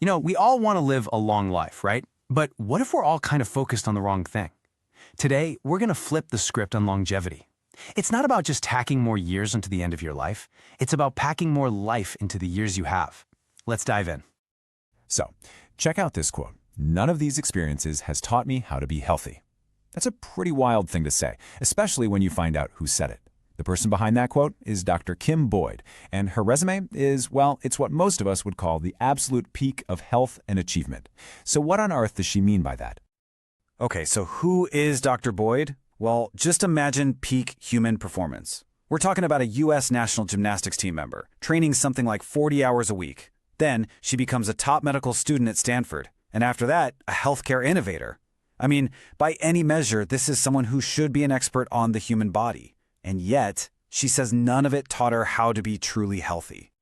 We all want to live a long life, right? But what if we're all kind of focused on the wrong thing? Today, we're going to flip the script on longevity. It's not about just tacking more years onto the end of your life. It's about packing more life into the years you have. Let's dive in. So, check out this quote. None of these experiences has taught me how to be healthy. That's a pretty wild thing to say, especially when you find out who said it. The person behind that quote is Dr. Kim Boyd, and her resume is, well, it's what most of us would call the absolute peak of health and achievement. So what on earth does she mean by that? Okay, so who is Dr. Boyd? Well, just imagine peak human performance. We're talking about a U.S. national gymnastics team member, training something like 40 hours a week. Then she becomes a top medical student at Stanford, and after that, a healthcare innovator. I mean, by any measure, this is someone who should be an expert on the human body. And yet, she says none of it taught her how to be truly healthy.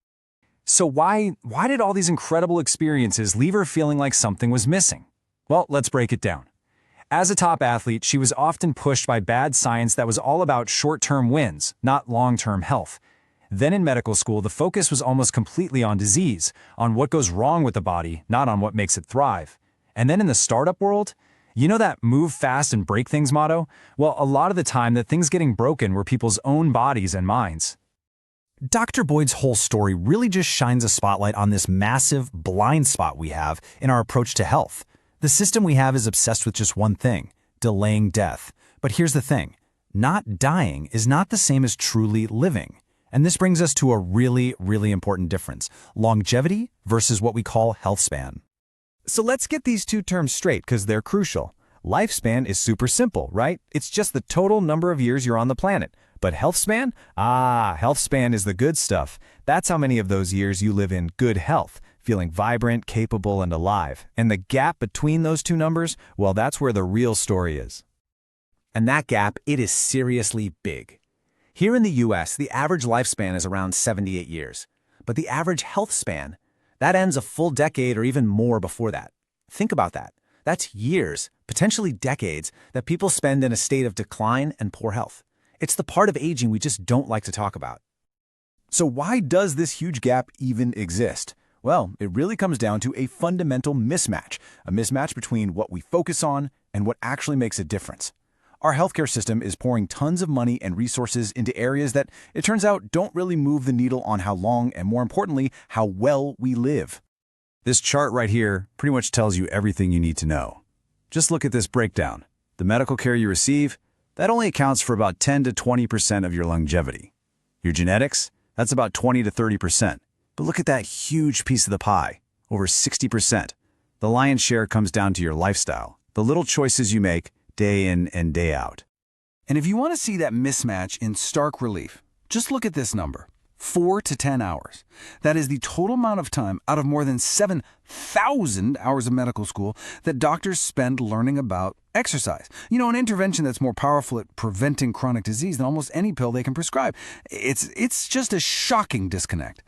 So why did all these incredible experiences leave her feeling like something was missing? Well, let's break it down. As a top athlete, she was often pushed by bad science that was all about short-term wins, not long-term health. Then in medical school, the focus was almost completely on disease, on what goes wrong with the body, not on what makes it thrive. And then in the startup world, you know that move fast and break things motto? Well, a lot of the time, the things getting broken were people's own bodies and minds. Dr. Boyd's whole story really just shines a spotlight on this massive blind spot we have in our approach to health. The system we have is obsessed with just one thing, delaying death. But here's the thing, not dying is not the same as truly living. And this brings us to a really, really important difference, longevity versus what we call healthspan. So let's get these two terms straight because they're crucial. Lifespan is super simple, right? It's just the total number of years you're on the planet. But healthspan? Healthspan is the good stuff. That's how many of those years you live in good health, feeling vibrant, capable, and alive. And the gap between those two numbers, well, that's where the real story is. And that gap, it is seriously big. Here in the U.S., the average lifespan is around 78 years. But the average health span, that ends a full decade or even more before that. Think about that. That's years, potentially decades, that people spend in a state of decline and poor health. It's the part of aging we just don't like to talk about. So why does this huge gap even exist? Well, it really comes down to a fundamental mismatch, a mismatch between what we focus on and what actually makes a difference. Our healthcare system is pouring tons of money and resources into areas that, it turns out, don't really move the needle on how long and, more importantly, how well we live. This chart right here pretty much tells you everything you need to know. Just look at this breakdown. The medical care you receive, that only accounts for about 10 to 20% of your longevity. Your genetics, that's about 20 to 30%. But look at that huge piece of the pie, over 60%. The lion's share comes down to your lifestyle, the little choices you make day in and day out. And if you want to see that mismatch in stark relief, just look at this number, 4 to 10 hours. That is the total amount of time out of more than 7,000 hours of medical school that doctors spend learning about exercise. An intervention that's more powerful at preventing chronic disease than almost any pill they can prescribe. It's just a shocking disconnect.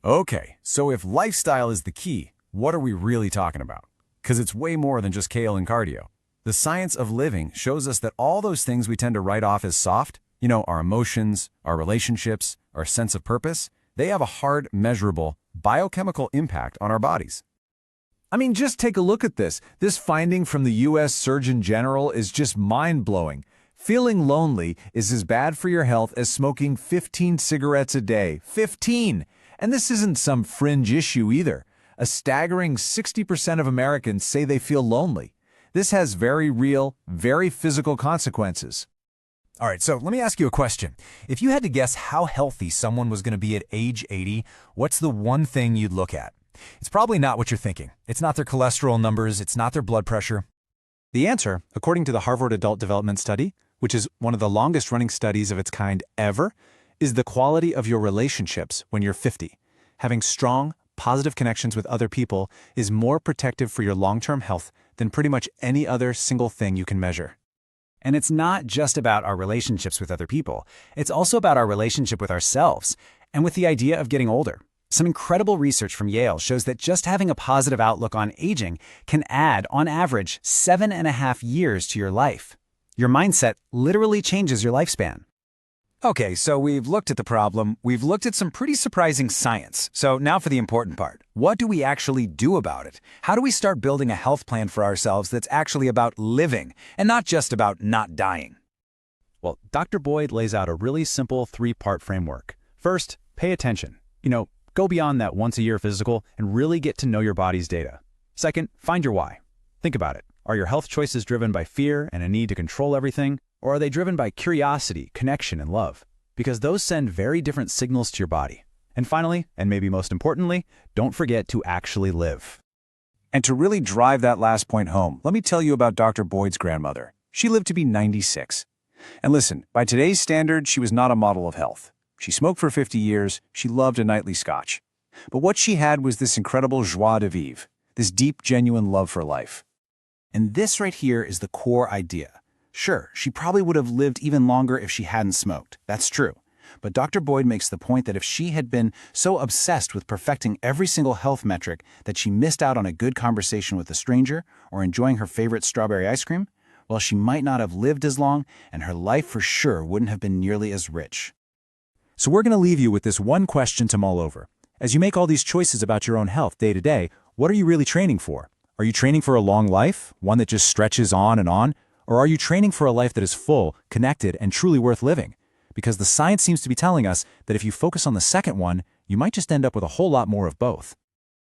Okay, so if lifestyle is the key, what are we really talking about? Because it's way more than just kale and cardio. The science of living shows us that all those things we tend to write off as soft, our emotions, our relationships, our sense of purpose, they have a hard, measurable, biochemical impact on our bodies. I mean, just take a look at this. This finding from the U.S. Surgeon General is just mind-blowing. Feeling lonely is as bad for your health as smoking 15 cigarettes a day. 15! And this isn't some fringe issue either. A staggering 60% of Americans say they feel lonely. This has very real, very physical consequences. All right, so let me ask you a question. If you had to guess how healthy someone was going to be at age 80, what's the one thing you'd look at? It's probably not what you're thinking. It's not their cholesterol numbers, it's not their blood pressure. The answer, according to the Harvard Adult Development Study, which is one of the longest-running studies of its kind ever, is the quality of your relationships when you're 50. Having strong, positive connections with other people is more protective for your long-term health than pretty much any other single thing you can measure. And it's not just about our relationships with other people. It's also about our relationship with ourselves and with the idea of getting older. Some incredible research from Yale shows that just having a positive outlook on aging can add, on average, 7.5 years to your life. Your mindset literally changes your lifespan. Okay, so we've looked at the problem, we've looked at some pretty surprising science. So now for the important part. What do we actually do about it? How do we start building a health plan for ourselves that's actually about living and not just about not dying? Well, Dr. Boyd lays out a really simple 3-part framework. First, pay attention. Go beyond that once-a-year physical and really get to know your body's data. Second, find your why. Think about it. Are your health choices driven by fear and a need to control everything? Or are they driven by curiosity, connection, and love? Because those send very different signals to your body. And finally, and maybe most importantly, don't forget to actually live. And to really drive that last point home, let me tell you about Dr. Boyd's grandmother. She lived to be 96. And listen, by today's standards, she was not a model of health. She smoked for 50 years, she loved a nightly scotch. But what she had was this incredible joie de vivre, this deep, genuine love for life. And this right here is the core idea. Sure, she probably would have lived even longer if she hadn't smoked. That's true. But Dr. Boyd makes the point that if she had been so obsessed with perfecting every single health metric that she missed out on a good conversation with a stranger or enjoying her favorite strawberry ice cream, well, she might not have lived as long, and her life for sure wouldn't have been nearly as rich. So we're going to leave you with this one question to mull over. As you make all these choices about your own health day to day, what are you really training for? Are you training for a long life, one that just stretches on? Or are you training for a life that is full, connected, and truly worth living? Because the science seems to be telling us that if you focus on the second one, you might just end up with a whole lot more of both.